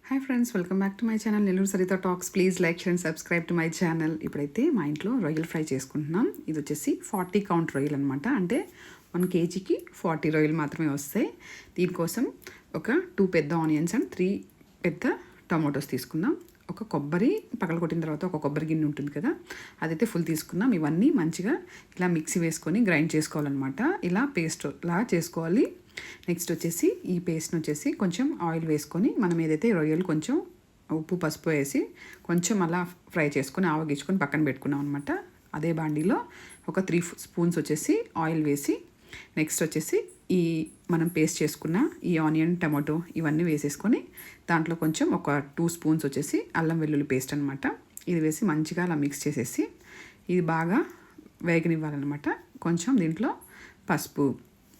Hi friends, welcome back to my channel Nellore Saritha talks. Please like and subscribe to my channel. ఇప్పుడైతే మా ఇంట్లో రొయ్యలు fry చేసుకుంటున్నాం. ఇది వచ్చేసి 40 కౌంట్ రొయ్యలు అనమాట. అంటే 1 కేజీకి 40 రొయ్యలు మాత్రమే వస్తాయి. దీనికోసం ఒక 2 పెద్ద ఆనియన్స్ అండ్ 3 పెద్ద టమాటోస్ తీసుకున్నాం. ఒక కొబ్బరి పగలగొట్టిన తర్వాత ఒక కొబ్బరి గిన్నె ఉంటుంది కదా, అదైతే ఫుల్ తీసుకున్నాం. ఇవన్నీ మంచిగా ఇలా మిక్సీ వేసుకొని గ్రైండ్ చేసుకోవాలన్నమాట. ఇలా పేస్ట్ లా చేసుకోవాలి. నెక్స్ట్ వచ్చేసి ఈ పేస్ట్ని వచ్చేసి కొంచెం ఆయిల్ వేసుకొని మనం ఏదైతే రొయ్యలు కొంచెం ఉప్పు పసుపు వేసి కొంచెం అలా ఫ్రై చేసుకొని ఆవగించుకొని పక్కన పెట్టుకున్నాం అనమాట. అదే బాండీలో ఒక 3 స్పూన్స్ వచ్చేసి ఆయిల్ వేసి నెక్స్ట్ వచ్చేసి ఈ మనం పేస్ట్ చేసుకున్న ఈ ఆనియన్ టమాటో ఇవన్నీ వేసేసుకొని దాంట్లో కొంచెం ఒక 2 స్పూన్స్ వచ్చేసి అల్లం వెల్లుల్లి పేస్ట్ అనమాట. ఇది వేసి మంచిగా అలా మిక్స్ చేసేసి ఇది బాగా వేగనివ్వాలన్నమాట. కొంచెం దీంట్లో పసుపు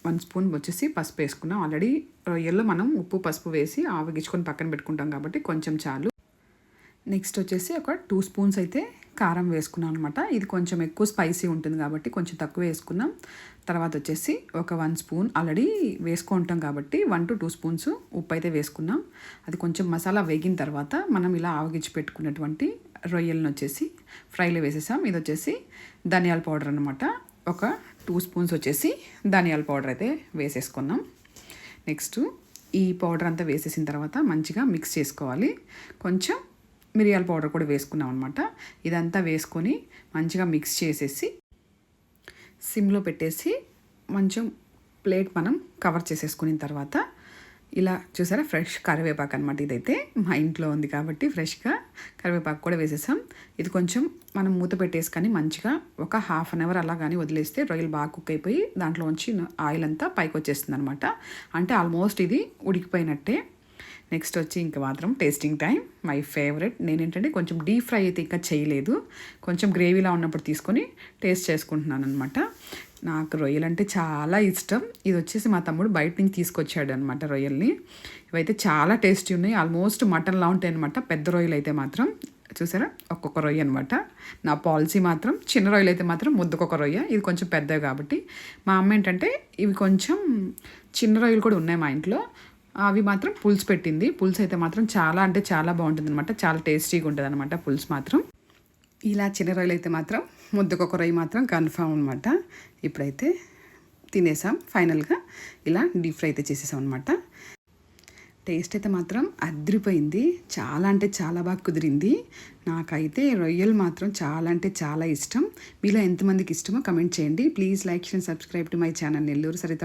1 స్పూన్ వచ్చేసి పసుపు వేసుకున్నాం. ఆల్రెడీ రొయ్యల్లో మనం ఉప్పు పసుపు వేసి ఆవగించుకొని పక్కన పెట్టుకుంటాం కాబట్టి కొంచెం చాలు. నెక్స్ట్ వచ్చేసి ఒక 2 స్పూన్స్ అయితే కారం వేసుకున్నాం అనమాట. ఇది కొంచెం ఎక్కువ స్పైసీ ఉంటుంది కాబట్టి కొంచెం తక్కువ వేసుకున్నాం. తర్వాత వచ్చేసి ఒక 1 స్పూన్ ఆల్రెడీ వేసుకుంటాం కాబట్టి 1 to 2 స్పూన్స్ ఉప్పు అయితే వేసుకున్నాం. అది కొంచెం మసాలా వేగిన తర్వాత మనం ఇలా ఆవగించి పెట్టుకున్నటువంటి రొయ్యలను వచ్చేసి ఫ్రైలో వేసేసాం. ఇది వచ్చేసి ధనియాల పౌడర్ అనమాట. ఒక 2 స్పూన్స్ వచ్చేసి ధనియాల పౌడర్ అయితే వేసేసుకున్నాం. నెక్స్ట్ ఈ పౌడర్ అంతా వేసేసిన తర్వాత మంచిగా మిక్స్ చేసుకోవాలి. కొంచెం మిరియాల పౌడర్ కూడా వేసుకున్నాం అనమాట. ఇదంతా వేసుకొని మంచిగా మిక్స్ చేసేసి సిమ్లో పెట్టేసి కొంచెం ప్లేట్ మనం కవర్ చేసేసుకున్న తర్వాత ఇలా చూసారా ఫ్రెష్ కరివేపాకు అనమాట. ఇదైతే మా ఇంట్లో ఉంది కాబట్టి ఫ్రెష్గా కరివేపాకు కూడా వేసేసాం. ఇది కొంచెం మనం మూత పెట్టేసుకొని మంచిగా ఒక ½ అన్ అవర్ అలా కానీ వదిలేస్తే రొయ్యలు బాగా కుక్ అయిపోయి దాంట్లోంచి ఆయిల్ అంతా పైకి వచ్చేస్తుంది అనమాట. అంటే ఆల్మోస్ట్ ఇది ఉడికిపోయినట్టే. నెక్స్ట్ వచ్చి ఇంకా మాత్రం టేస్టింగ్ టైం. My favourite. నేనేంటంటే కొంచెం డీప్ ఫ్రై అయితే ఇంకా చేయలేదు, కొంచెం గ్రేవీలా ఉన్నప్పుడు తీసుకొని టేస్ట్ చేసుకుంటున్నాను అనమాట. నాకు రొయ్యలు అంటే చాలా ఇష్టం. ఇది వచ్చేసి మా తమ్ముడు బయట నుంచి తీసుకొచ్చాడు అనమాట రొయ్యల్ని. ఇవైతే చాలా టేస్టీ ఉన్నాయి. ఆల్మోస్ట్ మటన్లా ఉంటాయి అనమాట. పెద్ద రొయ్యలు అయితే మాత్రం చూసారా ఒక్కొక్క రొయ్య అనమాట. నా పాలసీ మాత్రం చిన్న రొయ్యలు అయితే మాత్రం ముద్దకొక రొయ్య. ఇది కొంచెం పెద్దవి కాబట్టి మా అమ్మ ఏంటంటే ఇవి కొంచెం చిన్న రొయ్యలు కూడా ఉన్నాయి మా ఇంట్లో. అవి మాత్రం పులుసు పెట్టింది. పులుసు అయితే మాత్రం చాలా అంటే చాలా బాగుంటుంది అనమాట. చాలా టేస్టీగా ఉంటుంది అనమాట పులుసు మాత్రం. ఇలా చిన్న రొయ్యలు అయితే మాత్రం ముద్దకొక రొయ్య మాత్రం కన్ఫామ్ అనమాట. ఇప్పుడైతే తినేసాం. ఫైనల్గా ఇలా డీప్ ఫ్రై అయితే చేసేసాం అనమాట. టేస్ట్ అయితే మాత్రం అదిరిపోయింది. చాలా అంటే చాలా బాగా కుదిరింది. నాకైతే రొయ్యలు మాత్రం చాలా అంటే చాలా ఇష్టం. మీలో ఎంతమందికి ఇష్టమో కమెంట్ చేయండి. Please like and subscribe to my channel Nellore Saritha.